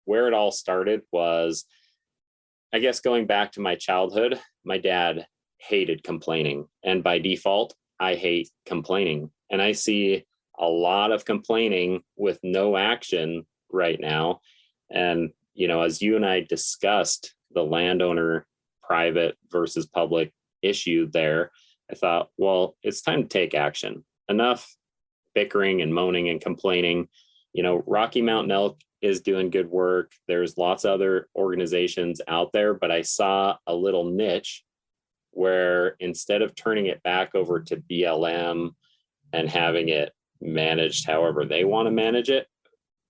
where it all started was, I guess, going back to my childhood. My dad hated complaining, and by default, I hate complaining. And I see a lot of complaining with no action right now. And, as you and I discussed the landowner private versus public issue there, I thought, well, it's time to take action. Enough bickering and moaning and complaining. Rocky Mountain Elk is doing good work. There's lots of other organizations out there, but I saw a little niche where instead of turning it back over to BLM and having it managed however they want to manage it,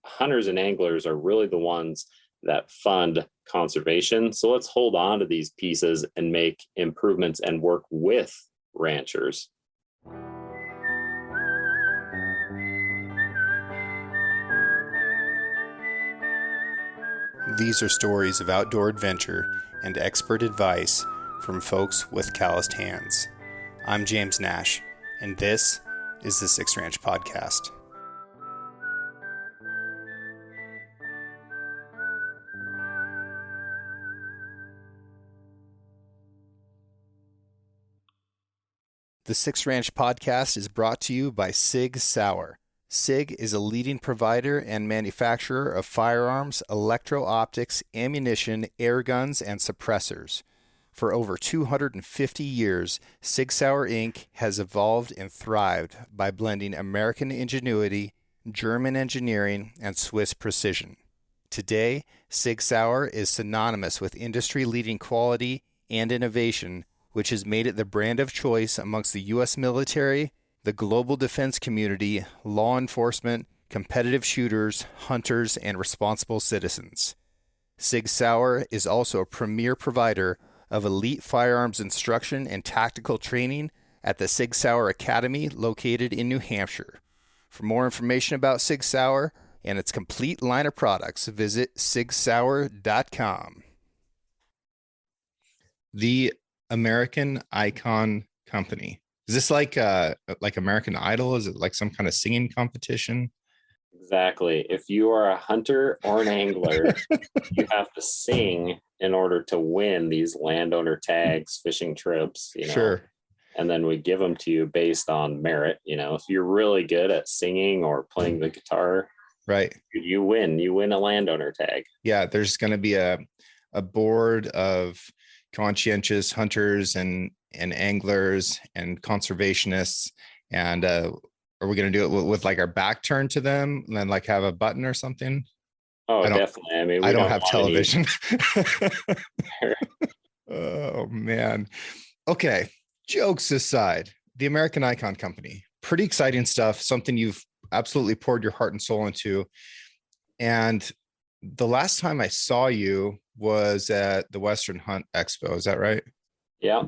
hunters and anglers are really the ones that fund conservation. So let's hold on to these pieces and make improvements and work with ranchers. These are stories of outdoor adventure and expert advice from folks with calloused hands. I'm James Nash, and this is the Six Ranch Podcast. The Six Ranch Podcast is brought to you by Sig Sauer. SIG is a leading provider and manufacturer of firearms, electro-optics, ammunition, air guns, and suppressors. For over 250 years, Sig Sauer Inc. has evolved and thrived by blending American ingenuity, German engineering, and Swiss precision. Today, Sig Sauer is synonymous with industry-leading quality and innovation, which has made it the brand of choice amongst the U.S. military, the global defense community, law enforcement, competitive shooters, hunters, and responsible citizens. Sig Sauer is also a premier provider of elite firearms instruction and tactical training at the Sig Sauer Academy located in New Hampshire. For more information about Sig Sauer and its complete line of products, visit sigsauer.com. The American Icon Company. Is this like American Idol? Is it like some kind of singing competition? Exactly. If you are a hunter or an angler, you have to sing in order to win these landowner tags, fishing trips, Sure. And then we give them to you based on merit. If you're really good at singing or playing the guitar, right, you win a landowner tag. Yeah, there's going to be a board of conscientious hunters and anglers and conservationists, and are we going to do it with like our back turned to them and then like have a button or something? Oh, definitely. I mean, I don't have television. Oh man. Okay, jokes aside, the American Icon Company, pretty exciting stuff, something you've absolutely poured your heart and soul into. And the last time I saw you was at the Western Hunt Expo. Is that right? Yeah.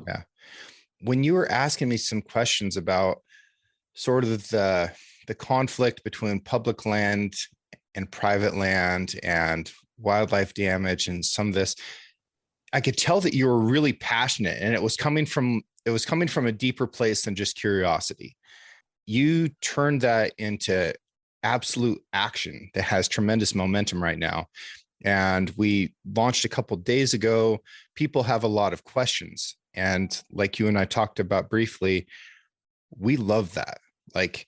When you were asking me some questions about sort of the conflict between public land and private land and wildlife damage and some of this, I could tell that you were really passionate, and it was coming from a deeper place than just curiosity. You turned that into absolute action that has tremendous momentum right now. And we launched a couple of days ago. People have a lot of questions. And like you and I talked about briefly, we love that. Like,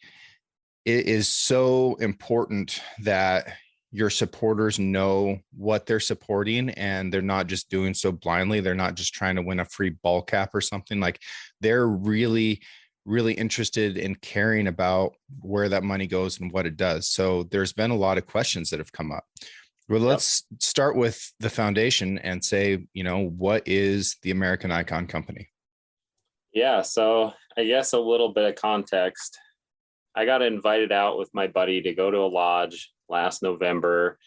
it is so important that your supporters know what they're supporting, and they're not just doing so blindly. They're not just trying to win a free ball cap or something. Like, they're really, really interested in caring about where that money goes and what it does. So there's been a lot of questions that have come up. Well, let's start with the foundation and say, what is the American Icon Company? Yeah. So I guess a little bit of context. I got invited out with my buddy to go to a lodge last November,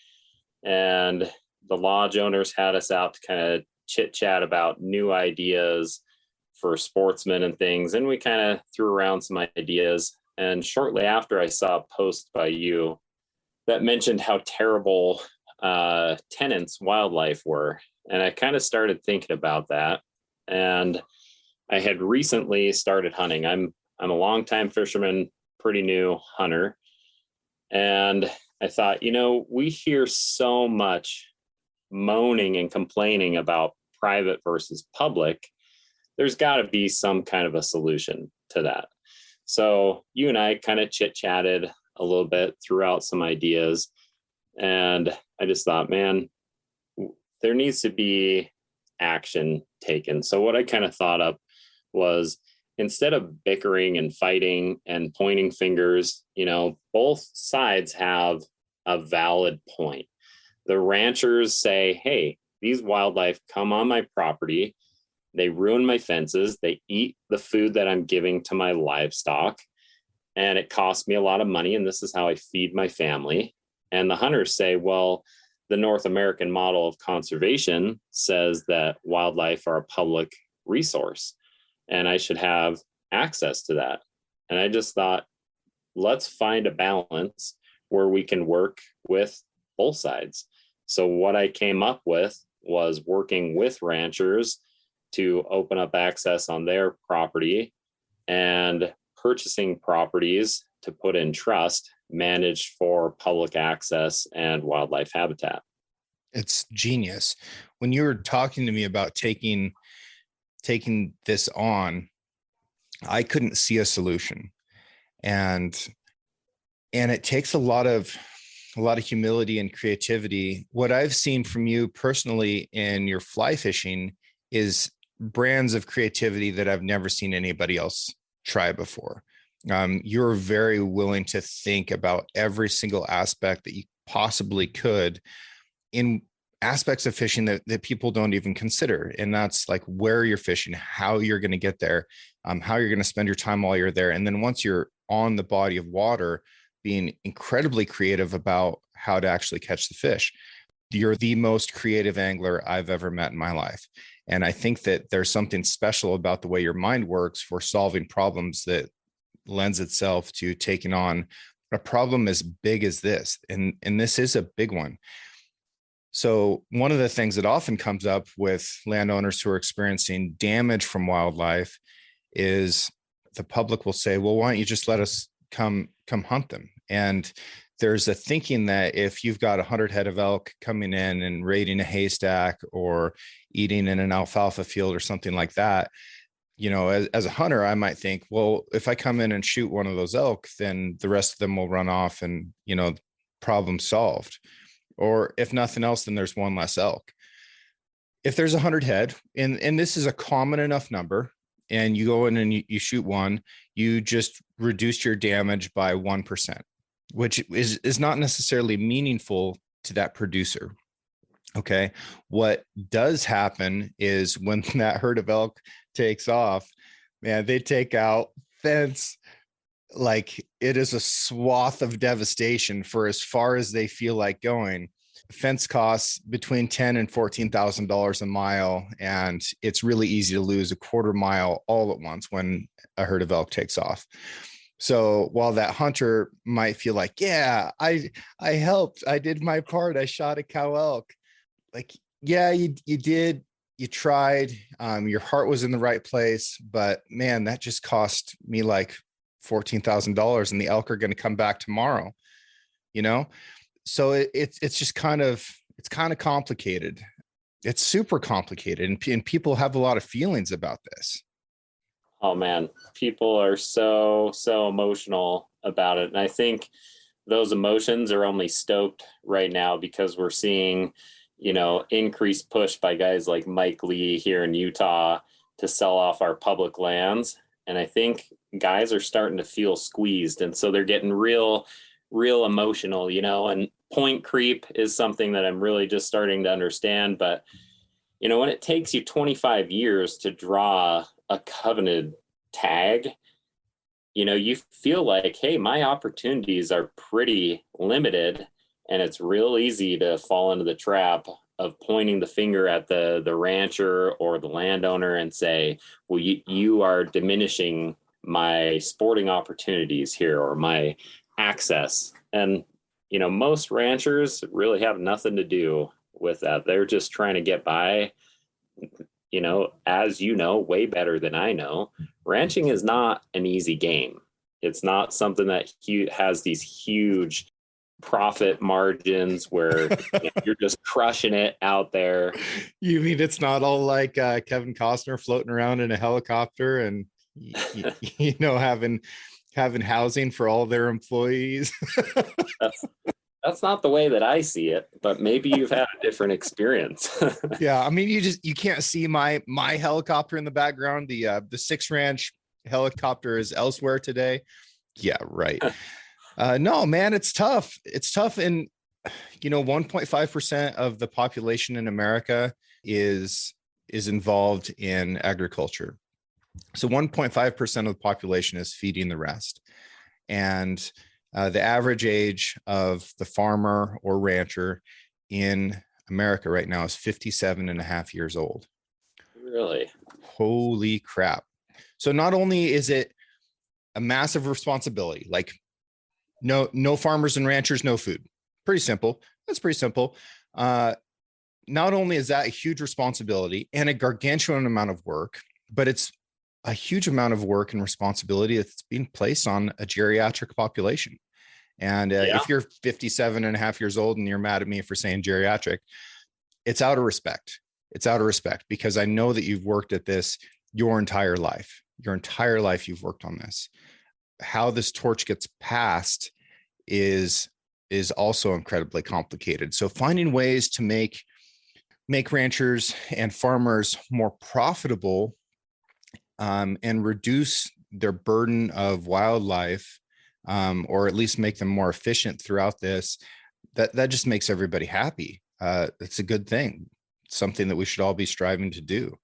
and the lodge owners had us out to kind of chit chat about new ideas for sportsmen and things. And we kind of threw around some ideas. And shortly after, I saw a post by you that mentioned how terrible tenants wildlife were. And I kind of started thinking about that. And I had recently started hunting. I'm a longtime fisherman, pretty new hunter. And I thought, we hear so much moaning and complaining about private versus public. There's got to be some kind of a solution to that. So you and I kind of chit chatted a little bit, throughout some ideas. And I just thought, man, there needs to be action taken. So what I kind of thought up was, instead of bickering and fighting and pointing fingers, both sides have a valid point. The ranchers say, hey, these wildlife come on my property. They ruin my fences. They eat the food that I'm giving to my livestock. And it costs me a lot of money. And this is how I feed my family. And the hunters say, well, the North American model of conservation says that wildlife are a public resource and I should have access to that. And I just thought, let's find a balance where we can work with both sides. So what I came up with was working with ranchers to open up access on their property and purchasing properties to put in trust managed for public access and wildlife habitat. It's genius. When you were talking to me about taking this on, I couldn't see a solution. And it takes a lot of humility and creativity. What I've seen from you personally in your fly fishing is brands of creativity that I've never seen anybody else try before. You're very willing to think about every single aspect that you possibly could in aspects of fishing that people don't even consider. And that's like where you're fishing, how you're going to get there, how you're going to spend your time while you're there. And then once you're on the body of water, being incredibly creative about how to actually catch the fish. You're the most creative angler I've ever met in my life. And I think that there's something special about the way your mind works for solving problems that lends itself to taking on a problem as big as this. And this is a big one. So one of the things that often comes up with landowners who are experiencing damage from wildlife is the public will say, well, why don't you just let us come hunt them? And there's a thinking that if you've got 100 head of elk coming in and raiding a haystack or eating in an alfalfa field or something like that, as a hunter, I might think, well, if I come in and shoot one of those elk, then the rest of them will run off and, problem solved. Or if nothing else, then there's one less elk. If there's 100 head, and this is a common enough number, and you go in and you shoot one, you just reduced your damage by 1%, which is not necessarily meaningful to that producer. Okay. What does happen is when that herd of elk takes off, man, they take out fence like it is a swath of devastation for as far as they feel like going. Fence costs between $10,000 and $14,000 a mile, and it's really easy to lose a quarter mile all at once when a herd of elk takes off. So while that hunter might feel like, yeah, I helped, I did my part, I shot a cow elk. Like, yeah, you did, you tried, your heart was in the right place, but man, that just cost me like $14,000, and the elk are going to come back tomorrow, So it's just kind of complicated. It's super complicated, and people have a lot of feelings about this. Oh man, people are so emotional about it. And I think those emotions are only stoked right now because we're seeing, increased push by guys like Mike Lee here in Utah to sell off our public lands. And I think guys are starting to feel squeezed. And so they're getting real emotional, and point creep is something that I'm really just starting to understand. But, when it takes you 25 years to draw a covenanted tag, you feel like, hey, my opportunities are pretty limited, and it's real easy to fall into the trap of pointing the finger at the rancher or the landowner and say, well, you are diminishing my sporting opportunities here or my access. And, most ranchers really have nothing to do with that. They're just trying to get by, as way better than I know. Ranching is not an easy game. It's not something that has these huge profit margins where you're just crushing it out there. You mean it's not all like Kevin Costner floating around in a helicopter and having housing for all their employees? That's not the way that I see it, but maybe you've had a different experience. Yeah, I mean, you can't see my helicopter in the background. The Six Ranch helicopter is elsewhere today. Yeah, right. No, man, it's tough. It's tough. And 1.5% of the population in America is involved in agriculture. So 1.5% of the population is feeding the rest. And the average age of the farmer or rancher in America right now is 57 and a half years old. Really? Holy crap. So not only is it a massive responsibility, like no farmers and ranchers, no food. Pretty simple. That's pretty simple. Not only is that a huge responsibility and a gargantuan amount of work, but it's a huge amount of work and responsibility that's being placed on a geriatric population. And if you're 57 and a half years old and you're mad at me for saying geriatric, it's out of respect. It's out of respect because I know that you've worked at this your entire life. Your entire life you've worked on this. How this torch gets passed is also incredibly complicated. So finding ways to make ranchers and farmers more profitable and reduce their burden of wildlife, or at least make them more efficient throughout this, that just makes everybody happy. It's a good thing, something that we should all be striving to do.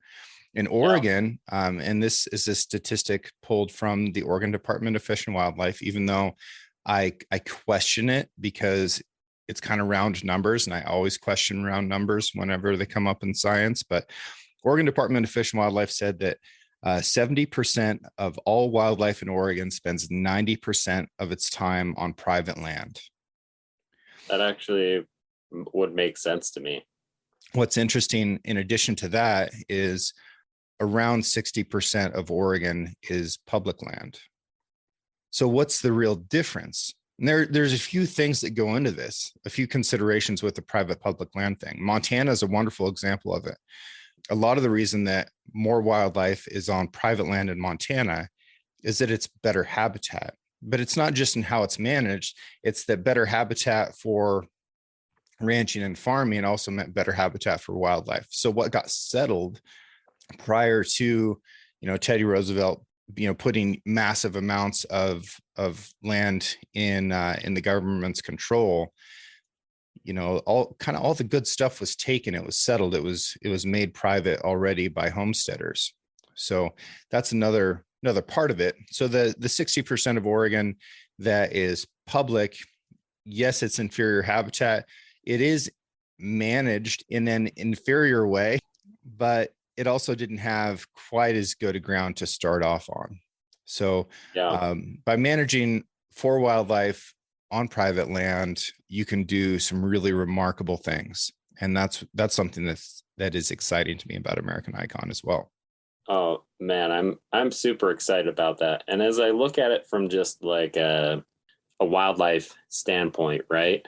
In Oregon, and this is a statistic pulled from the Oregon Department of Fish and Wildlife, even though I question it because it's kind of round numbers, and I always question round numbers whenever they come up in science. But Oregon Department of Fish and Wildlife said that 70% of all wildlife in Oregon spends 90% of its time on private land. That actually would make sense to me. What's interesting, in addition to that, is around 60% of Oregon is public land. So what's the real difference? And there's a few things that go into this, a few considerations with the private public land thing. Montana is a wonderful example of it. A lot of the reason that more wildlife is on private land in Montana is that it's better habitat. But it's not just in how it's managed, it's that better habitat for ranching and farming also meant better habitat for wildlife. So what got settled prior to, Teddy Roosevelt, putting massive amounts of land in the government's control, all the good stuff was taken. It was settled. It was made private already by homesteaders. So that's another part of it. So the 60% of Oregon that is public, yes, it's inferior habitat. It is managed in an inferior way, but it also didn't have quite as good a ground to start off on. So by managing for wildlife on private land, you can do some really remarkable things. And that's something that is exciting to me about American Icon as well. Oh man, I'm super excited about that. And as I look at it from just like a wildlife standpoint, right?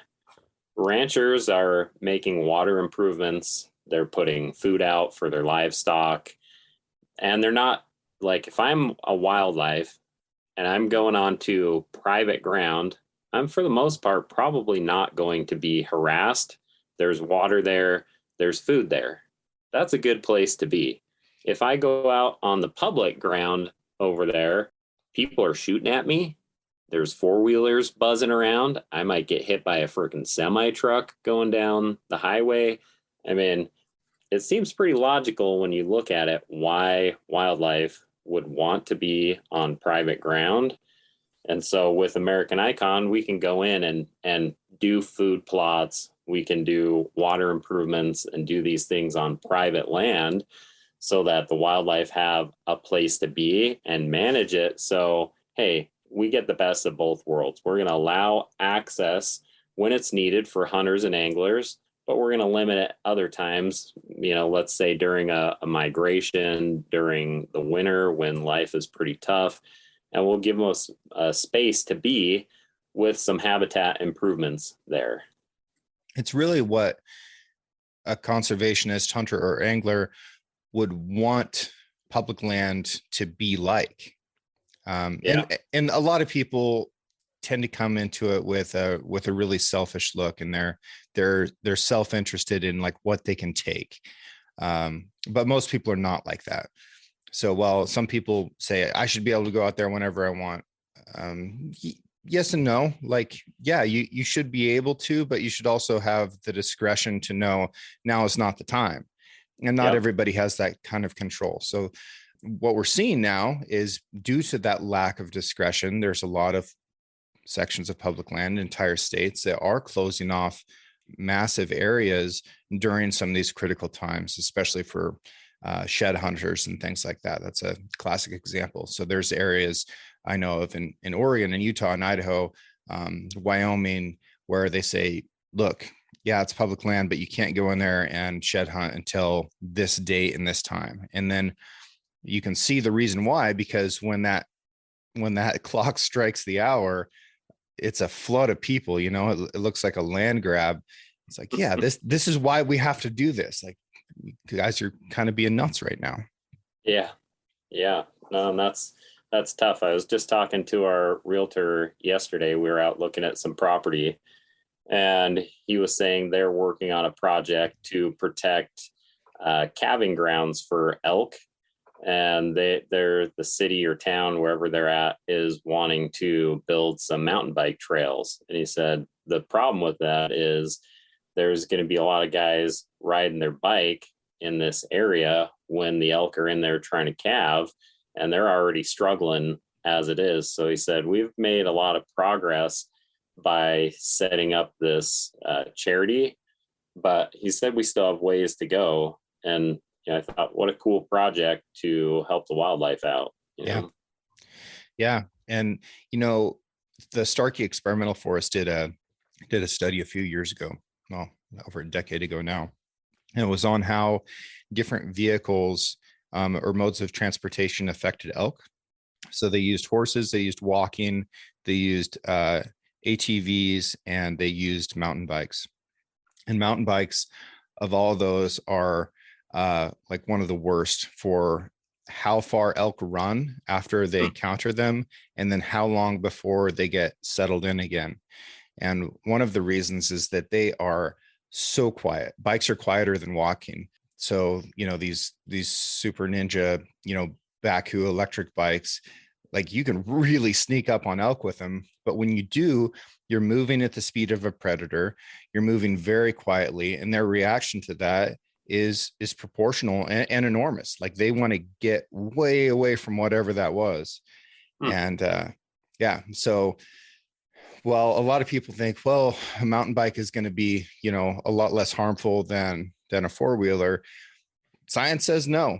Ranchers are making water improvements. They're putting food out for their livestock. And they're not like, if I'm a wildlife and I'm going on to private ground, I'm for the most part probably not going to be harassed. There's water there. There's food there. That's a good place to be. If I go out on the public ground over there, people are shooting at me. There's four-wheelers buzzing around. I might get hit by a freaking semi-truck going down the highway. I mean, it seems pretty logical when you look at it why wildlife would want to be on private ground. And so with American Icon, we can go in and do food plots. We can do water improvements and do these things on private land so that the wildlife have a place to be and manage it. So, hey, we get the best of both worlds. We're going to allow access when it's needed for hunters and anglers, but we're going to limit it other times, let's say during a migration, during the winter when life is pretty tough, and we'll give them a space to be, with some habitat improvements there. It's really what a conservationist, hunter, or angler would want public land to be like. And a lot of people tend to come into it with a really selfish look, and they're self-interested in like what they can take. But most people are not like that. So while some people say I should be able to go out there whenever I want, yes and no. Like, yeah, you should be able to, but you should also have the discretion to know now is not the time. And not everybody has that kind of control. So what we're seeing now is, due to that lack of discretion, there's a lot of sections of public land, entire states, that are closing off massive areas during some of these critical times, especially for shed hunters and things like that. That's a classic example. So there's areas I know of in Oregon and Utah and Idaho, Wyoming, where they say, look, yeah, it's public land, but you can't go in there and shed hunt until this date and this time. And then you can see the reason why, because when that clock strikes the hour, it's a flood of people. It looks like a land grab. It's like, yeah, this is why we have to do this. Like, you guys are kind of being nuts right now. Yeah. No, that's tough. I was just talking to our realtor yesterday. We were out looking at some property, and he was saying they're working on a project to protect calving grounds for elk. And they're the city or town, wherever they're at, is wanting to build some mountain bike trails. And he said the problem with that is there's going to be a lot of guys riding their bike in this area when the elk are in there trying to calve, and they're already struggling as it is. So he said, we've made a lot of progress by setting up this charity, but he said we still have ways to go. And I thought, what a cool project to help the wildlife out. Yeah. And, the Starkey Experimental Forest did a study a few years ago, well, over a decade ago now. And it was on how different vehicles or modes of transportation affected elk. So they used horses, they used walking, they used ATVs, and they used mountain bikes. And mountain bikes, of all of those, are like one of the worst for how far elk run after they encounter them, and then how long before they get settled in again. And one of the reasons is that they are so quiet. Bikes are quieter than walking. So, these super ninja, Baku electric bikes, like, you can really sneak up on elk with them. But when you do, you're moving at the speed of a predator. You're moving very quietly, and their reaction to that is proportional and enormous. Like, they want to get way away from whatever that was. And so, well, a lot of people think, well, a mountain bike is going to be, a lot less harmful than a four-wheeler. Science says no,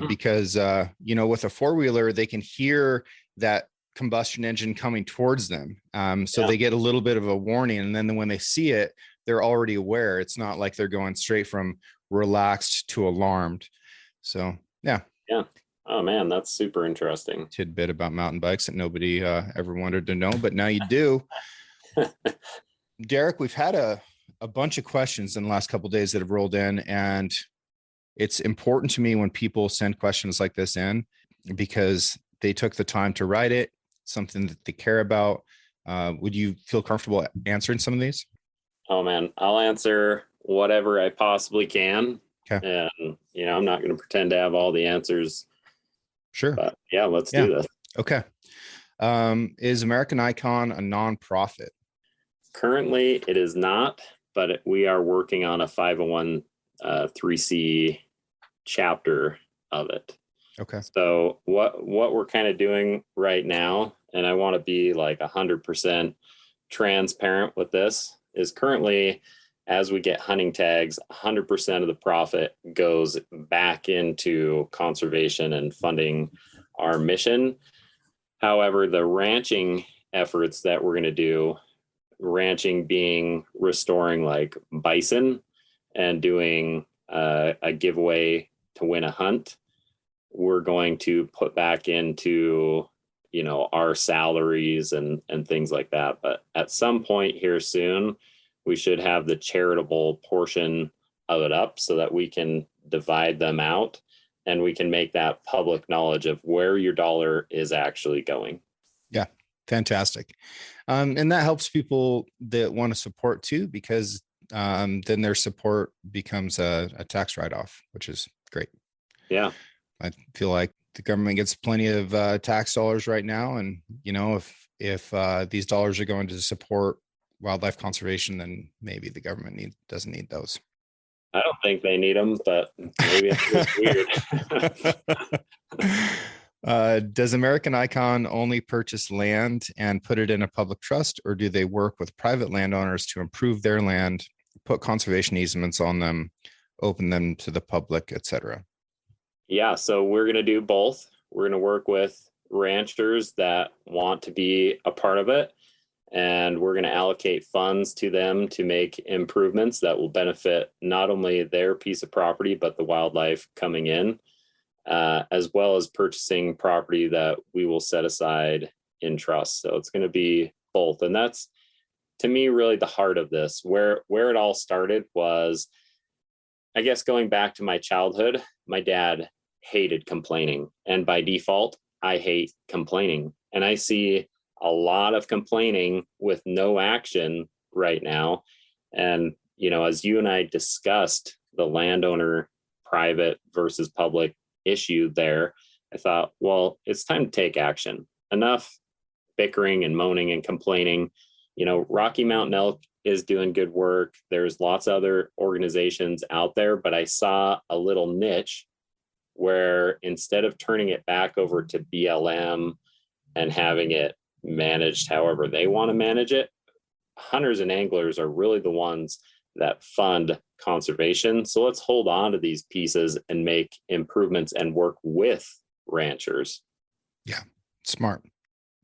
because with a four-wheeler, they can hear that combustion engine coming towards them. They get a little bit of a warning, and then when they see it, they're already aware. It's not like they're going straight from relaxed to alarmed. So, yeah. Oh man, that's super interesting. Tidbit about mountain bikes that nobody ever wanted to know, but now you do. Derek, we've had a bunch of questions in the last couple of days that have rolled in, and it's important to me when people send questions like this in, because they took the time to write it, something that they care about. Would you feel comfortable answering some of these? Oh man, I'll answer whatever I possibly can. Okay. And, I'm not going to pretend to have all the answers. Sure. But let's do this. Okay. Is American Icon a nonprofit? Currently, it is not, but we are working on a 501(c) chapter of it. Okay. So what we're kind of doing right now, and I want to be like 100% transparent with this, is currently, as we get hunting tags, 100% of the profit goes back into conservation and funding our mission. However, the ranching efforts that we're going to do, ranching being restoring like bison and doing a giveaway to win a hunt, we're going to put back into, our salaries and things like that. But at some point here soon, we should have the charitable portion of it up so that we can divide them out and we can make that public knowledge of where your dollar is actually going. Yeah, fantastic. And that helps people that want to support too, because then their support becomes a tax write-off, which is great. Yeah. I feel like the government gets plenty of tax dollars right now. And, if these dollars are going to support wildlife conservation, then maybe the government doesn't need those. I don't think they need them, but maybe it's just weird. Does American Icon only purchase land and put it in a public trust, or do they work with private landowners to improve their land, put conservation easements on them, open them to the public, etc.? Yeah, so we're going to do both. We're going to work with ranchers that want to be a part of it, and we're going to allocate funds to them to make improvements that will benefit not only their piece of property, but the wildlife coming in, as well as purchasing property that we will set aside in trust. So it's going to be both. And that's, to me, really the heart of this. Where it all started was, I guess, going back to my childhood. My dad hated complaining, and by default, I hate complaining. And I see a lot of complaining with no action right now. And, as you and I discussed the landowner private versus public issue there, I thought, well, it's time to take action. Enough bickering and moaning and complaining. Rocky Mountain Elk is doing good work. There's lots of other organizations out there, but I saw a little niche where instead of turning it back over to BLM and having it managed however they want to manage it, hunters and anglers are really the ones that fund conservation. So let's hold on to these pieces and make improvements and work with ranchers. Yeah, smart.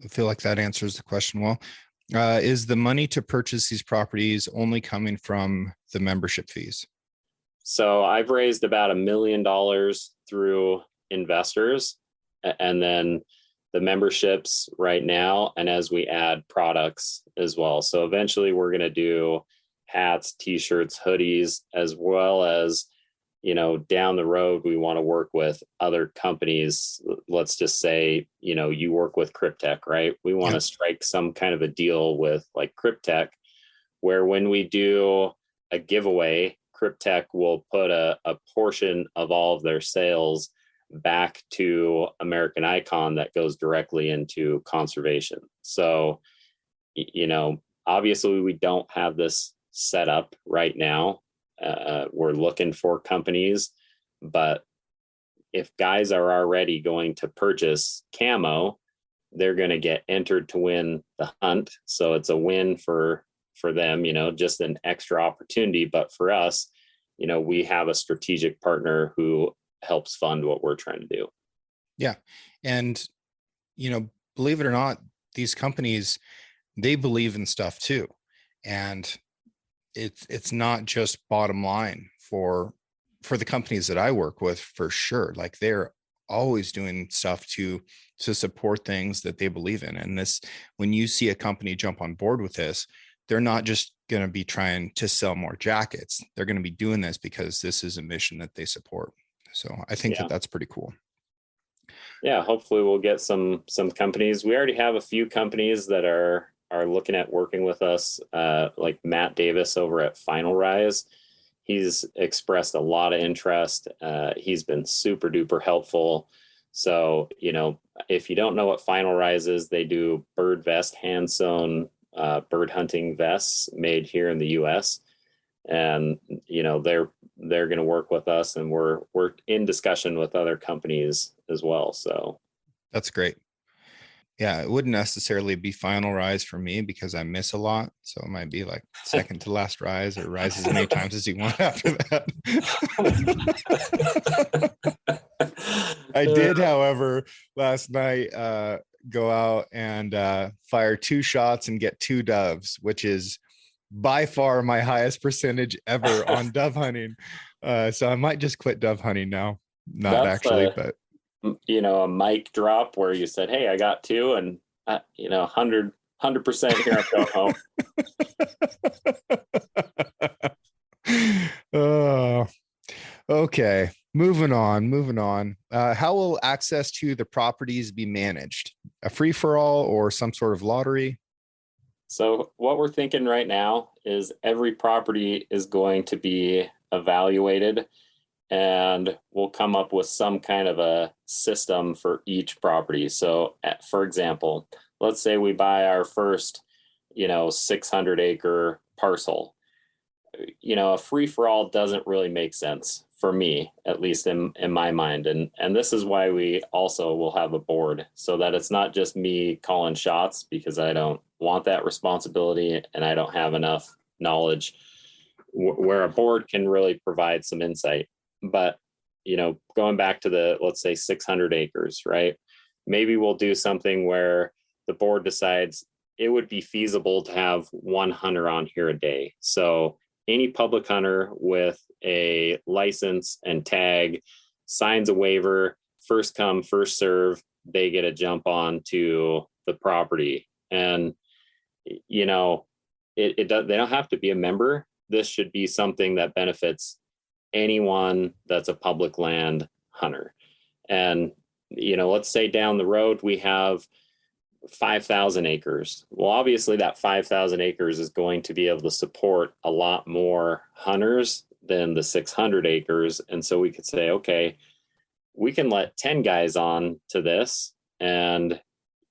I feel like that answers the question well. Is the money to purchase these properties only coming from the membership fees? So I've raised about $1 million through investors, and then the memberships right now, and as we add products as well. So eventually we're going to do hats, t-shirts, hoodies, as well as, down the road, we want to work with other companies. Let's just say, you work with Cryptech, right? We want to strike some kind of a deal with like Cryptech, where when we do a giveaway, Cryptech will put a portion of all of their sales back to American Icon that goes directly into conservation. So, obviously we don't have this set up right now. We're looking for companies, but if guys are already going to purchase camo, they're going to get entered to win the hunt. So it's a win for them, just an extra opportunity. But for us, we have a strategic partner who helps fund what we're trying to do. Yeah. And, believe it or not, these companies, they believe in stuff too. And it's not just bottom line for the companies that I work with, for sure. Like, they're always doing stuff to support things that they believe in. And this, when you see a company jump on board with this, they're not just going to be trying to sell more jackets. They're going to be doing this because this is a mission that they support. So I think that that's pretty cool. Yeah, hopefully we'll get some companies. We already have a few companies that are looking at working with us, like Matt Davis over at Final Rise. He's expressed a lot of interest. He's been super duper helpful. So, if you don't know what Final Rise is, they do bird vest, hand sewn bird hunting vests made here in the US. And, they're going to work with us, and we're in discussion with other companies as well. So that's great. Yeah, it wouldn't necessarily be Final Rise for me because I miss a lot. So it might be like second to last rise, or rise as many times as you want after that. I did, however, last night go out and fire 2 shots and get 2 doves, which is by far my highest percentage ever on dove hunting. So I might just quit dove hunting now. Not actually, but a mic drop where you said, "Hey, I got two," and 100% here I'm going home. Oh, okay. Moving on. How will access to the properties be managed? A free for all or some sort of lottery? So what we're thinking right now is every property is going to be evaluated, and we'll come up with some kind of a system for each property. So for example, let's say we buy our first, 600-acre parcel. A free for all doesn't really make sense for me, at least in my mind. And this is why we also will have a board, so that it's not just me calling shots, because I don't want that responsibility and I don't have enough knowledge, where a board can really provide some insight. But, going back to the, let's say 600 acres, right? Maybe we'll do something where the board decides it would be feasible to have one hunter on here a day. So any public hunter with a license and tag signs a waiver, first come, first serve, they get a jump on to the property. And, they don't have to be a member. This should be something that benefits anyone that's a public land hunter. And, let's say down the road we have 5,000 acres. Well, obviously that 5,000 acres is going to be able to support a lot more hunters than the 600 acres. And so we could say, okay, we can let 10 guys on to this, and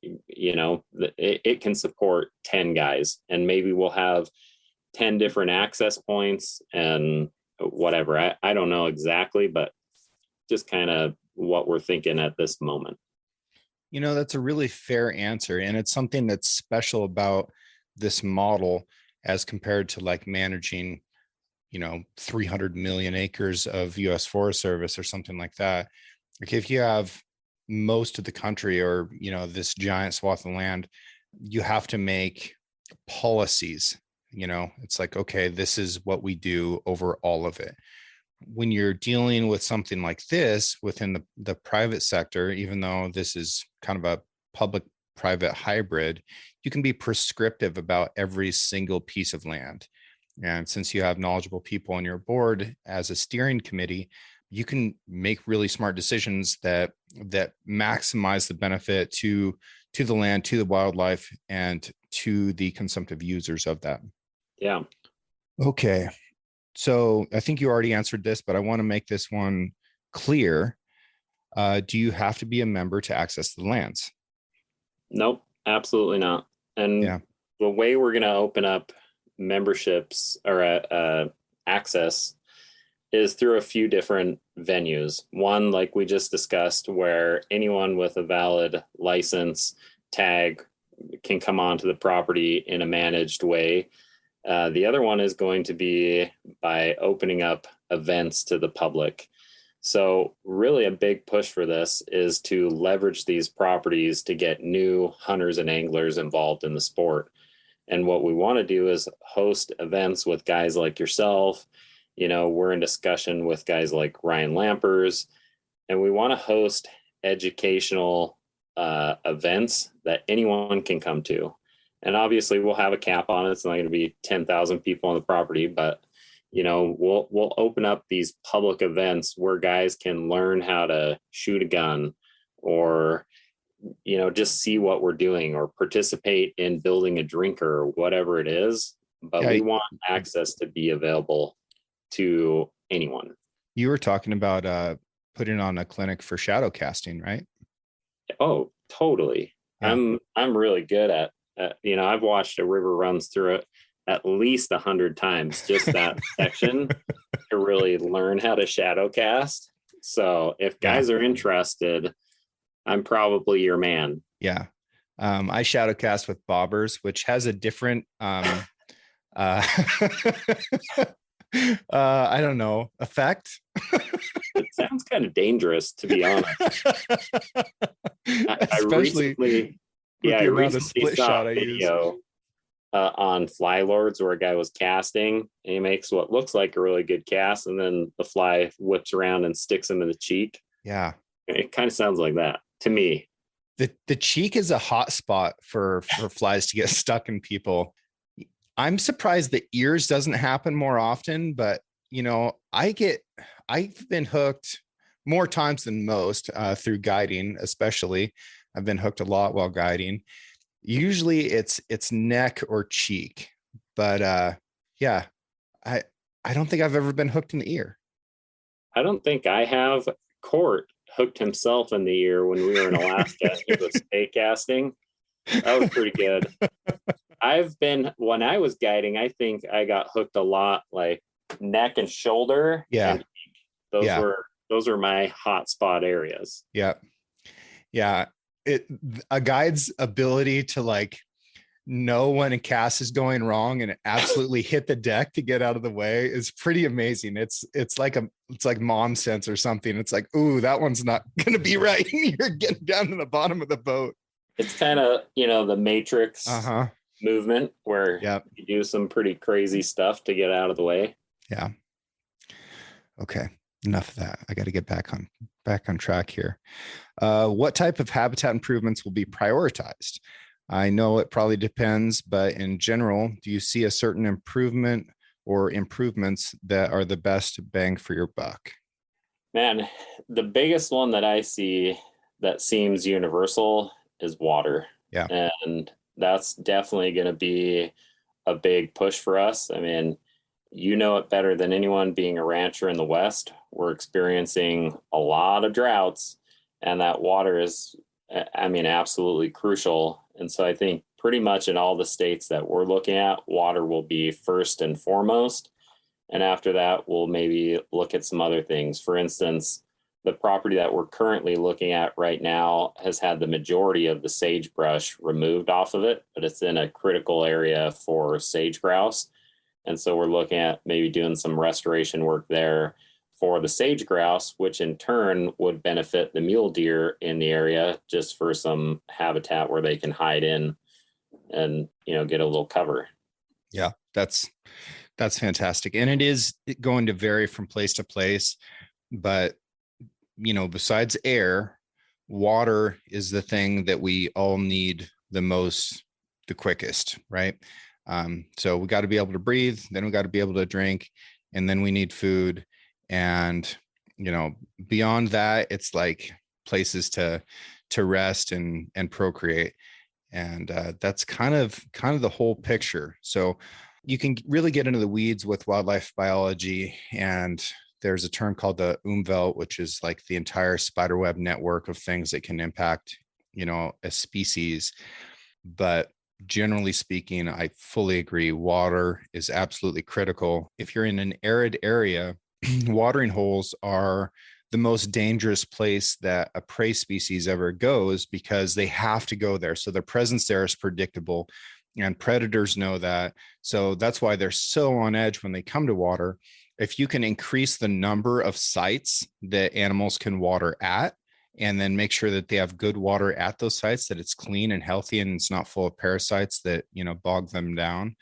it can support 10 guys, and maybe we'll have 10 different access points and whatever. I don't know exactly, but just kind of what we're thinking at this moment. That's a really fair answer. And it's something that's special about this model as compared to like managing, 300 million acres of US Forest Service or something like that. Like if you have most of the country or, this giant swath of land, you have to make policies. It's like, okay, this is what we do over all of it. When you're dealing with something like this within the private sector, even though this is kind of a public private hybrid, you can be prescriptive about every single piece of land. And since you have knowledgeable people on your board as a steering committee, you can make really smart decisions that maximize the benefit to the land, to the wildlife, and to the consumptive users of that. Yeah. Okay. So I think you already answered this, but I want to make this one clear. Do you have to be a member to access the lands? Nope, absolutely not. And the way we're going to open up memberships or access is through a few different venues. One, like we just discussed, where anyone with a valid license tag can come onto the property in a managed way. The other one is going to be by opening up events to the public. So really a big push for this is to leverage these properties to get new hunters and anglers involved in the sport. And what we want to do is host events with guys like yourself. We're in discussion with guys like Ryan Lampers, and we want to host educational events that anyone can come to. And obviously we'll have a cap on it. It's not going to be 10,000 people on the property, but we'll open up these public events where guys can learn how to shoot a gun, or just see what we're doing, or participate in building a drinker, or whatever it is. But we want access to be available to anyone. You were talking about putting on a clinic for shadow casting, right? Oh, totally. Yeah. I'm really good at I've watched a river runs through it at least 100 times, just that section, to really learn how to shadow cast. So if guys are interested, I'm probably your man. Yeah. I shadow cast with bobbers, which has a different I don't know, effect. It sounds kind of dangerous, to be honest. I recently saw a video on Fly Lords where a guy was casting, and he makes what looks like a really good cast, and then the fly whips around and sticks him in the cheek. Yeah. It kind of sounds like that to me. The cheek is a hot spot for flies to get stuck in people. I'm surprised the ears doesn't happen more often, but I've been hooked more times than most through guiding, especially. I've been hooked a lot while guiding. Usually it's neck or cheek, but yeah, I I don't think I've ever been hooked in the ear. I don't think I have. Court hooked himself in the ear when we were in Alaska. He was spay casting. That was pretty good. When I was guiding, I think I got hooked a lot, like neck and shoulder. Yeah. And those Yeah. were my hot spot areas. Yeah. Yeah. A guide's ability to like know when a cast is going wrong and absolutely hit the deck to get out of the way is pretty amazing. It's like mom sense or something. It's like, ooh, that one's not gonna be right. You're getting down to the bottom of the boat. It's kind of, the Matrix movement where you do some pretty crazy stuff to get out of the way. Yeah. Okay. Enough of that. I got to get back on track here. What type of habitat improvements will be prioritized? I know it probably depends, but in general, do you see a certain improvement or improvements that are the best bang for your buck? Man, the biggest one that I see that seems universal is water. Yeah. And that's definitely going to be a big push for us. I mean, you know it better than anyone, being a rancher in the West. We're experiencing a lot of droughts, and that water is, absolutely crucial. And so I think pretty much in all the states that we're looking at, water will be first and foremost. And after that, we'll maybe look at some other things. For instance, the property that we're currently looking at right now has had the majority of the sagebrush removed off of it, but it's in a critical area for sage grouse. And so we're looking at maybe doing some restoration work there for the sage grouse, which in turn would benefit the mule deer in the area, just for some habitat where they can hide in and, get a little cover. Yeah, that's fantastic. And it is going to vary from place to place, but besides air, water is the thing that we all need the most, the quickest, right? So we got to be able to breathe, then we got to be able to drink, and then we need food. And, beyond that, it's like places to rest and procreate. And that's kind of the whole picture. So you can really get into the weeds with wildlife biology, and there's a term called the Umwelt, which is like the entire spiderweb network of things that can impact, a species. But generally speaking, I fully agree. Water is absolutely critical. If you're in an arid area, watering holes are the most dangerous place that a prey species ever goes, because they have to go there. So their presence there is predictable, and predators know that. So that's why they're so on edge when they come to water. If you can increase the number of sites that animals can water at, and then make sure that they have good water at those sites, that it's clean and healthy and it's not full of parasites that, bog them down,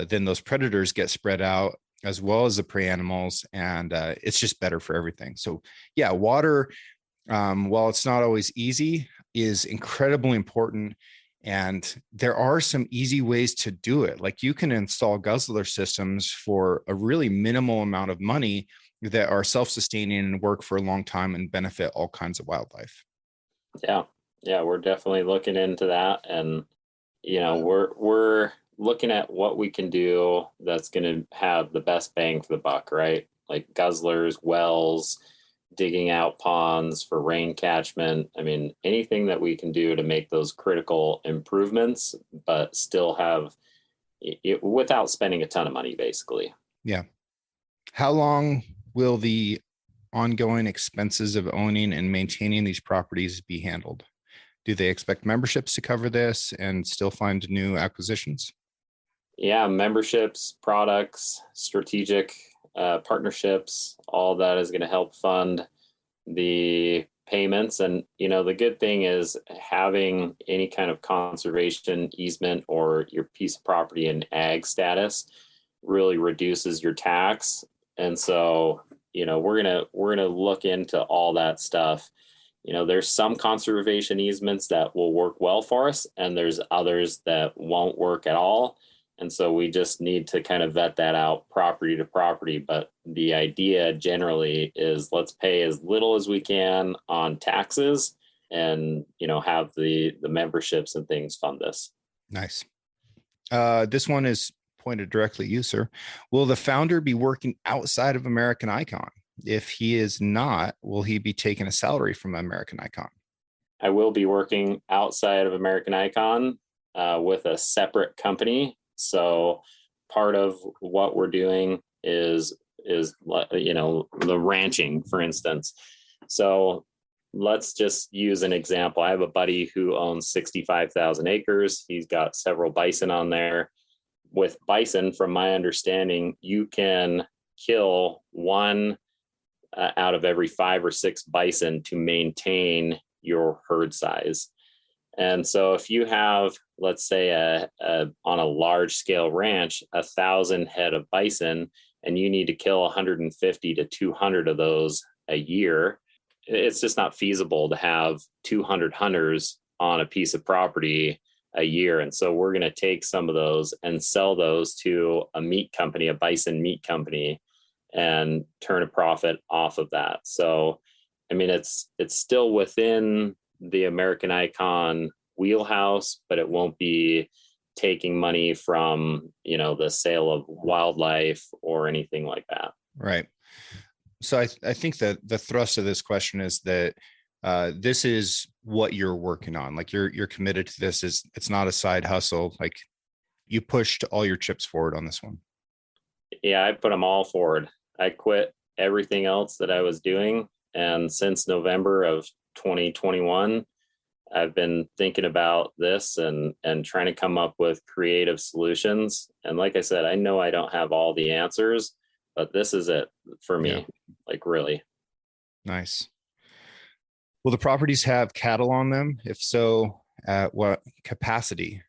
then those predators get spread out, as well as the prey animals, and it's just better for everything. So yeah, water, while it's not always easy, is incredibly important. And there are some easy ways to do it. Like you can install guzzler systems for a really minimal amount of money that are self-sustaining and work for a long time and benefit all kinds of wildlife. Yeah. We're definitely looking into that. And, we're looking at what we can do that's going to have the best bang for the buck, right? Like guzzlers, wells, digging out ponds for rain catchment. I mean, anything that we can do to make those critical improvements, but still have it without spending a ton of money, basically. Yeah. How long will the ongoing expenses of owning and maintaining these properties be handled? Do they expect memberships to cover this and still find new acquisitions? Yeah, memberships, products, strategic partnerships, all that is going to help fund the payments. And, the good thing is having any kind of conservation easement or your piece of property in ag status really reduces your tax. And so, we're going to look into all that stuff. there's some conservation easements that will work well for us, and there's others that won't work at all. And so we just need to kind of vet that out property to property. But the idea generally is let's pay as little as we can on taxes and, have the memberships and things fund this. Nice. This one is pointed directly at you, sir. Will the founder be working outside of American Icon? If he is not, will he be taking a salary from American Icon? I will be working outside of American Icon with a separate company. So part of what we're doing is the ranching, for instance. So let's just use an example. I have a buddy who owns 65,000 acres. He's got several bison on there. With bison, from my understanding, you can kill one out of every 5 or 6 bison to maintain your herd size. And so if you have, let's say, on a large scale ranch, 1,000 head of bison, and you need to kill 150 to 200 of those a year, it's just not feasible to have 200 hunters on a piece of property a year. And so we're going to take some of those and sell those to a meat company, a bison meat company, and turn a profit off of that. So, I mean, it's still within the American Icon wheelhouse, but it won't be taking money from, the sale of wildlife or anything like that. Right. So I think that the thrust of this question is that this is what you're working on. Like you're committed to this. It's not a side hustle. Like you pushed all your chips forward on this one. Yeah, I put them all forward. I quit everything else that I was doing. And since November of 2021, I've been thinking about this and trying to come up with creative solutions. And like I said, I know I don't have all the answers, but this is it for me. Yeah. Like really. Nice. Will the properties have cattle on them? If so, at what capacity?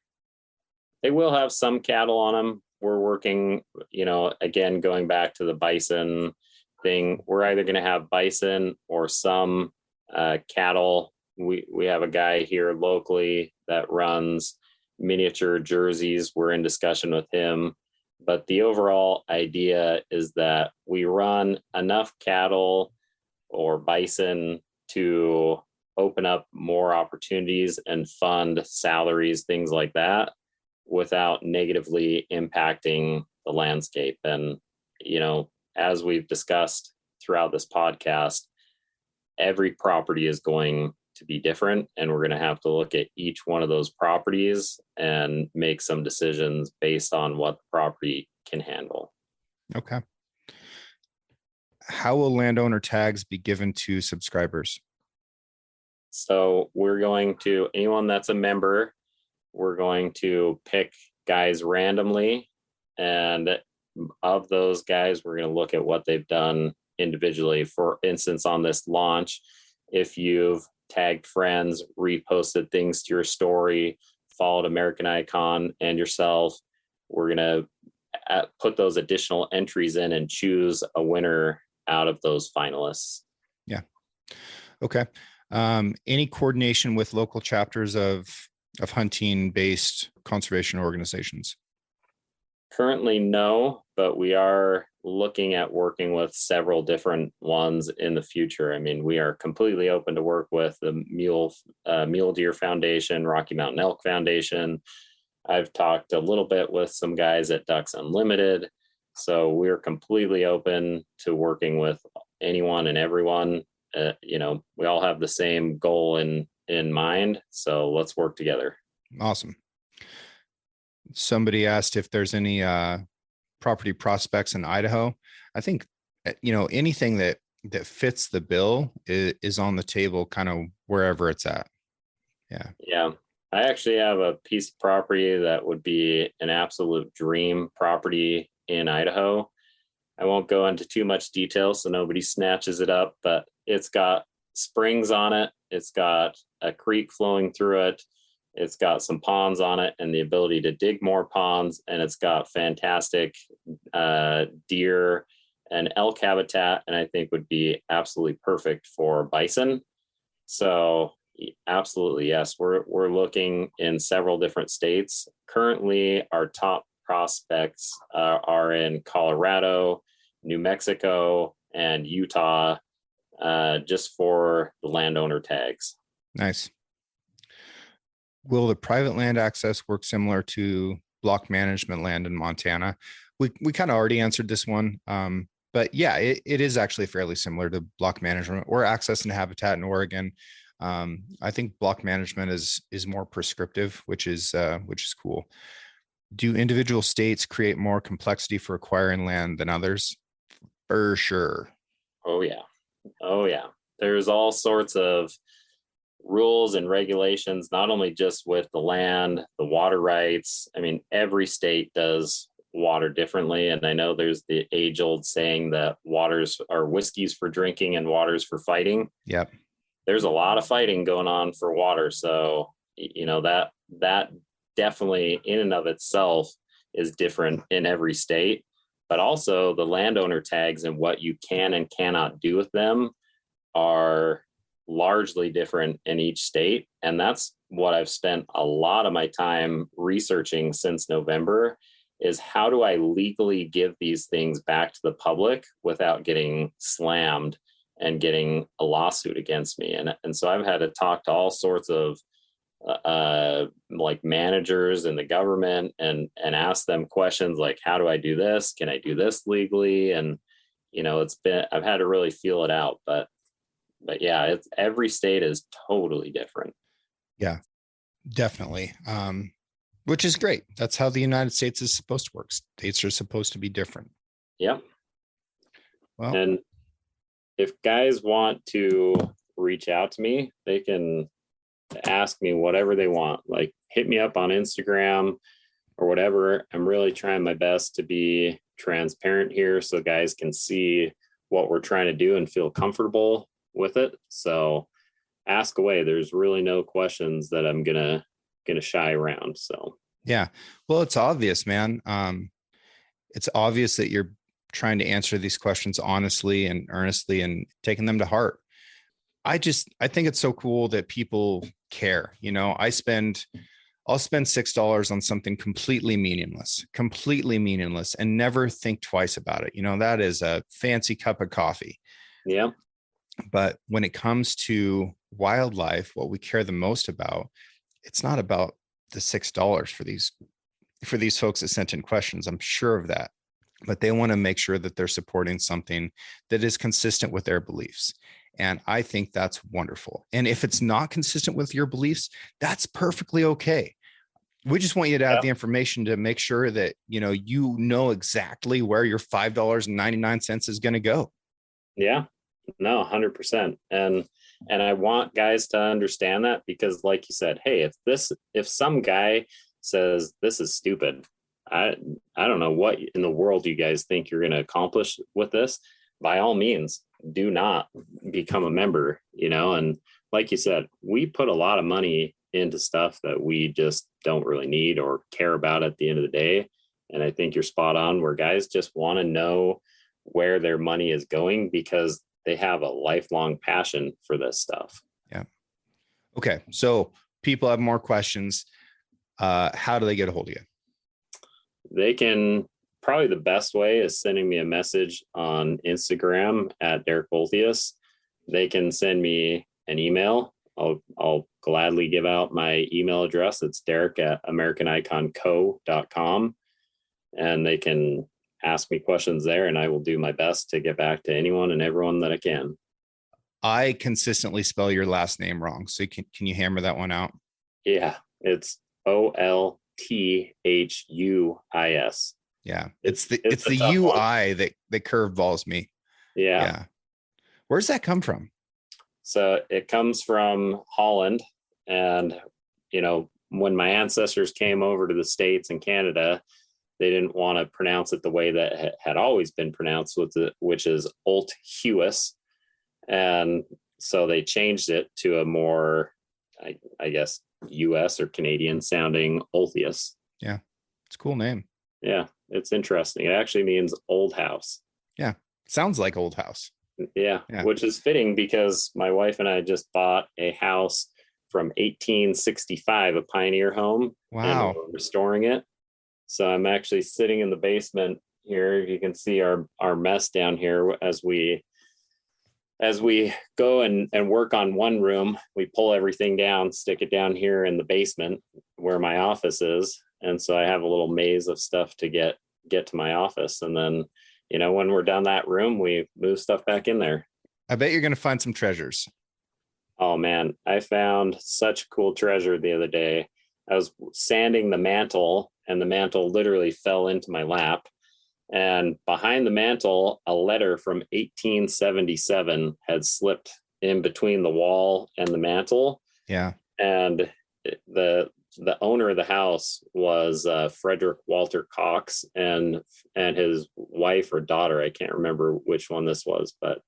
They will have some cattle on them. We're working, again, going back to the bison thing, we're either going to have bison or some cattle. We have a guy here locally that runs miniature jerseys. We're in discussion with him. But the overall idea is that we run enough cattle or bison to open up more opportunities and fund salaries, things like that, without negatively impacting the landscape. And, as we've discussed throughout this podcast, every property is going to be different, and we're going to have to look at each one of those properties and make some decisions based on what the property can handle. Okay. How will landowner tags be given to subscribers? So we're going to, anyone that's a member, we're going to pick guys randomly, and of those guys, we're going to look at what they've done individually. For instance, on this launch, if you've tagged friends, reposted things to your story, followed American Icon and yourself, we're going to put those additional entries in and choose a winner out of those finalists. Yeah. Okay. Any coordination with local chapters of hunting-based conservation organizations? Currently, no, but we are looking at working with several different ones in the future. I mean, we are completely open to work with the Mule Deer Foundation, Rocky Mountain Elk Foundation. I've talked a little bit with some guys at Ducks Unlimited. So we're completely open to working with anyone and everyone. We all have the same goal in mind. So let's work together. Awesome. Somebody asked if there's any property prospects in Idaho. I think, anything that fits the bill is on the table, kind of wherever it's at. Yeah. Yeah. I actually have a piece of property that would be an absolute dream property in Idaho. I won't go into too much detail so nobody snatches it up, but it's got springs on it. It's got a creek flowing through it. It's got some ponds on it and the ability to dig more ponds. And it's got fantastic deer and elk habitat, and I think would be absolutely perfect for bison. So absolutely, yes. We're looking in several different states. Currently, our top prospects are in Colorado, New Mexico, and Utah, just for the landowner tags. Nice. Will the private land access work similar to block management land in Montana? We kind of already answered this one. But yeah, it is actually fairly similar to block management or access and habitat in Oregon. I think block management is more prescriptive, which is cool. Do individual states create more complexity for acquiring land than others? For sure. Oh yeah. Oh yeah. There's all sorts of rules and regulations, not only just with the land, the water rights. I mean, every state does water differently. And I know there's the age old saying that waters are whiskeys for drinking and waters for fighting. Yep. There's a lot of fighting going on for water. So, that definitely in and of itself is different in every state, but also the landowner tags and what you can and cannot do with them are largely different in each state. And that's what I've spent a lot of my time researching since November, is how do I legally give these things back to the public without getting slammed and getting a lawsuit against me. And so I've had to talk to all sorts of like managers in the government and ask them questions like, how do I do this? Can I do this legally? And I've had to really feel it out, but yeah, every state is totally different. Yeah, definitely. Which is great. That's how the United States is supposed to work. States are supposed to be different. Yep. Well, and if guys want to reach out to me, they can ask me whatever they want. Like, hit me up on Instagram or whatever. I'm really trying my best to be transparent here so guys can see what we're trying to do and feel comfortable with it. So ask away. There's really no questions that I'm gonna shy around. So yeah, well, it's obvious, man. It's obvious that you're trying to answer these questions honestly and earnestly and taking them to heart. I think it's so cool that people care. I'll spend $6 on something completely meaningless, and never think twice about it. That is a fancy cup of coffee. Yeah. But when it comes to wildlife, what we care the most about, it's not about the $6 for these folks that sent in questions. I'm sure of that, but they want to make sure that they're supporting something that is consistent with their beliefs. And I think that's wonderful. And if it's not consistent with your beliefs, that's perfectly okay. We just want you to have the information to make sure that, you know exactly where your $5.99 is going to go. Yeah, no, 100%. And I want guys to understand that, because like you said, hey, if some guy says this is stupid, I don't know what in the world you guys think you're going to accomplish with this. By all means, do not become a member, and like you said, we put a lot of money into stuff that we just don't really need or care about at the end of the day. And I think you're spot on, where guys just want to know where their money is going because they have a lifelong passion for this stuff. Yeah. Okay. So people have more questions. How do they get a hold of you? They can, probably the best way is sending me a message on Instagram at Derek Olthuis. They can send me an email. I'll gladly give out my email address. It's derek@americaniconco.com. And they can ask me questions there, and I will do my best to get back to anyone and everyone that I can. I consistently spell your last name wrong. So can you hammer that one out? Yeah, it's Olthuis. Yeah, it's the UI that curveballs me. Yeah. Where's that come from? So it comes from Holland. And, when my ancestors came over to the States and Canada, they didn't want to pronounce it the way that had always been pronounced, which is Olthuis. And so they changed it to a more, I guess, US or Canadian sounding Olthuis. Yeah, it's a cool name. Yeah, it's interesting. It actually means old house. Yeah, sounds like old house. Yeah, Yeah. which is fitting because my wife and I just bought a house from 1865, a pioneer home, and Wow. we're restoring it. So I'm actually sitting in the basement here. You can see our mess down here as we go and work on one room. We pull everything down, stick it down here in the basement where my office is. And so I have a little maze of stuff to get to my office. And then, when we're done that room, we move stuff back in there. I bet you're going to find some treasures. Oh man, I found such a cool treasure the other day. I was sanding the mantle and the mantle literally fell into my lap. And behind the mantle, a letter from 1877 had slipped in between the wall and the mantle. Yeah. And the owner of the house was Frederick Walter Cox and his wife or daughter. I can't remember which one this was, but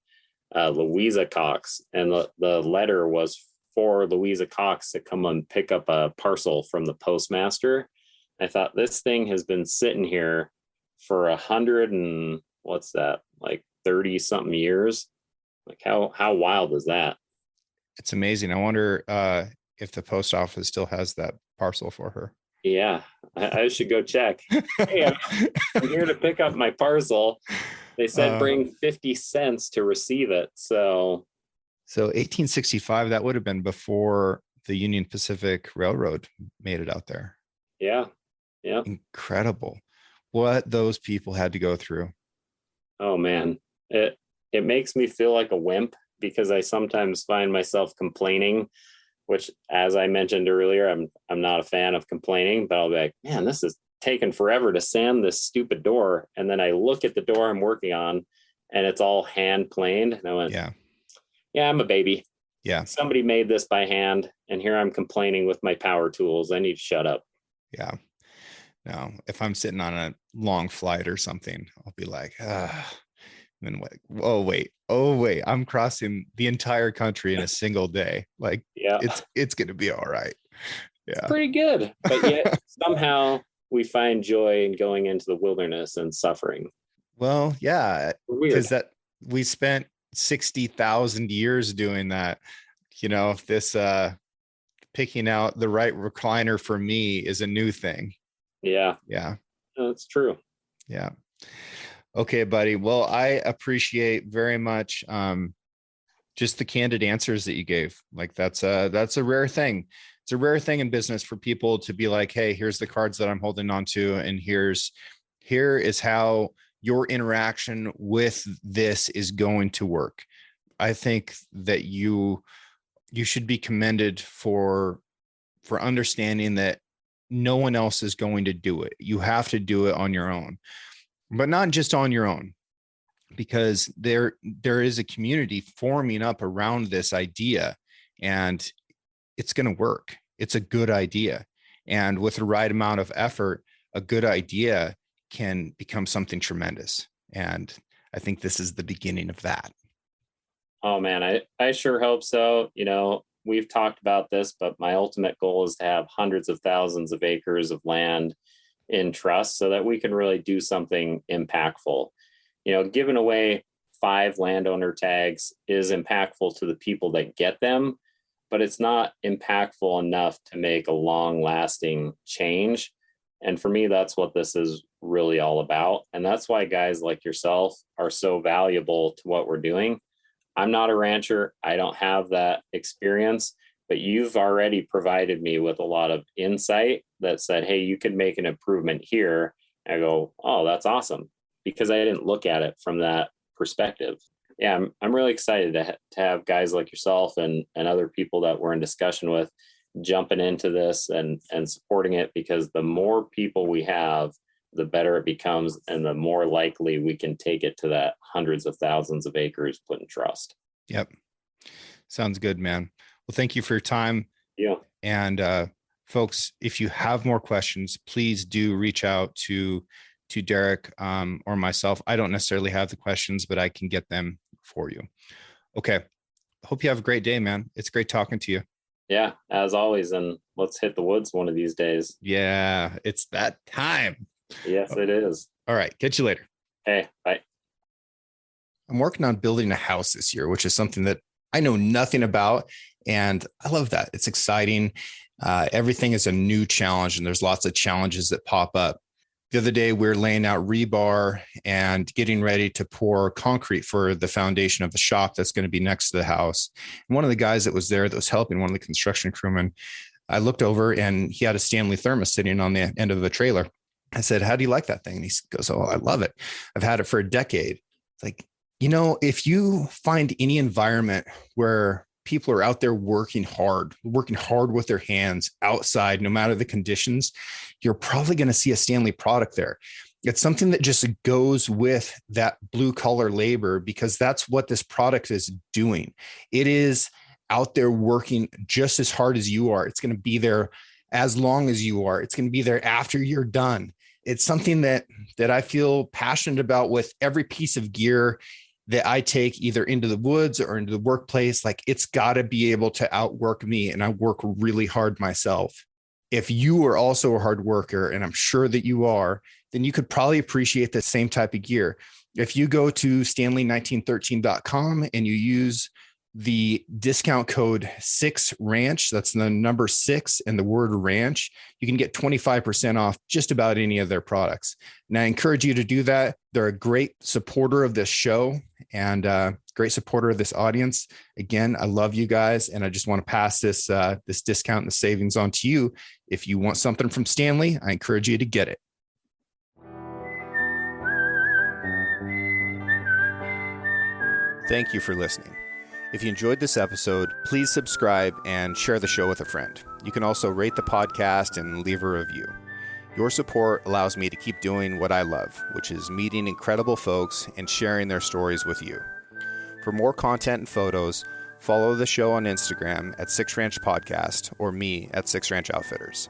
Louisa Cox. And the letter was for Louisa Cox to come and pick up a parcel from the postmaster. I thought, this thing has been sitting here for 100 and what's that, like 30 something years. Like how wild is that? It's amazing. I wonder if the post office still has that parcel for her. Yeah, I should go check. Hey, I'm here to pick up my parcel. They said bring 50 cents to receive it. So 1865, that would have been before the Union Pacific Railroad made it out there. Yeah. Incredible what those people had to go through. Oh man, it makes me feel like a wimp because I sometimes find myself complaining, which, as I mentioned earlier, I'm not a fan of complaining, but I'll be like, man, this is taking forever to sand this stupid door. And then I look at the door I'm working on and it's all hand planed. And I went, yeah, I'm a baby. Yeah. Somebody made this by hand. And here I'm complaining with my power tools. I need to shut up. Yeah. No, if I'm sitting on a long flight or something, I'll be like, and then what? Oh wait, I'm crossing the entire country in a single day. Like, yeah, it's gonna be all right. Yeah, it's pretty good. But yet somehow we find joy in going into the wilderness and suffering. Well, yeah, because that we spent 60,000 years doing that. This picking out the right recliner for me is a new thing. Yeah. That's true. Yeah. Okay, buddy. Well, I appreciate very much just the candid answers that you gave. Like that's a rare thing. It's a rare thing in business for people to be like, hey, here's the cards that I'm holding on to, and here is how your interaction with this is going to work. I think that you should be commended for understanding that no one else is going to do it. You have to do it on your own, but not just on your own, because there is a community forming up around this idea, and it's going to work. It's a good idea. And with the right amount of effort, a good idea can become something tremendous. And I think this is the beginning of that. Oh man, I sure hope so. We've talked about this, but my ultimate goal is to have hundreds of thousands of acres of land in trust so that we can really do something impactful. Giving away 5 landowner tags is impactful to the people that get them, but it's not impactful enough to make a long-lasting change. And for me, that's what this is really all about. And that's why guys like yourself are so valuable to what we're doing. I'm not a rancher. I don't have that experience, but you've already provided me with a lot of insight that said, hey, you could make an improvement here. And I go, oh, that's awesome, because I didn't look at it from that perspective. Yeah, I'm really excited to have guys like yourself and other people that we're in discussion with jumping into this and supporting it, because the more people we have, the better it becomes, and the more likely we can take it to that hundreds of thousands of acres put in trust. Yep. Sounds good, man. Well, thank you for your time. Yeah. And folks, if you have more questions, please do reach out to Derek or myself. I don't necessarily have the questions, but I can get them for you. Okay. Hope you have a great day, man. It's great talking to you. Yeah, as always. And let's hit the woods one of these days. Yeah, it's that time. Yes, it is. All right. Catch you later. Hey, bye. I'm working on building a house this year, which is something that I know nothing about. And I love that. It's exciting. Everything is a new challenge, and there's lots of challenges that pop up. The other day, we were laying out rebar and getting ready to pour concrete for the foundation of the shop that's going to be next to the house. And one of the guys that was there that was helping, one of the construction crewmen, I looked over and he had a Stanley thermos sitting on the end of the trailer. I said, "How do you like that thing?" And he goes, "Oh, I love it. I've had it for a decade." It's like, if you find any environment where people are out there working hard with their hands outside, no matter the conditions, you're probably going to see a Stanley product there. It's something that just goes with that blue collar labor, because that's what this product is doing. It is out there working just as hard as you are. It's going to be there as long as you are. It's going to be there after you're done. It's something that I feel passionate about with every piece of gear that I take either into the woods or into the workplace. Like, it's got to be able to outwork me, and I work really hard myself. If you are also a hard worker, and I'm sure that you are, then you could probably appreciate the same type of gear. If you go to stanley1913.com and you use the discount code 6RANCH, that's the number 6 and the word ranch, you can get 25% off just about any of their products. And I encourage you to do that. They're a great supporter of this show and great supporter of this audience. Again, I love you guys, and I just want to pass this discount and the savings on to you. If you want something from Stanley, I encourage you to get it. Thank you for listening. If you enjoyed this episode, please subscribe and share the show with a friend. You can also rate the podcast and leave a review. Your support allows me to keep doing what I love, which is meeting incredible folks and sharing their stories with you. For more content and photos, follow the show on Instagram at 6Ranch Podcast or me at 6Ranch Outfitters.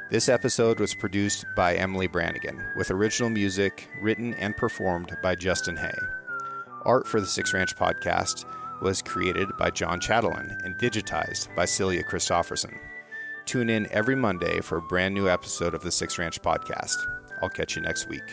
This episode was produced by Emily Brannigan, with original music written and performed by Justin Hay. Art for the 6Ranch Podcast was created by John Chatelain and digitized by Celia Christofferson. Tune in every Monday for a brand new episode of the 6Ranch Podcast. I'll catch you next week.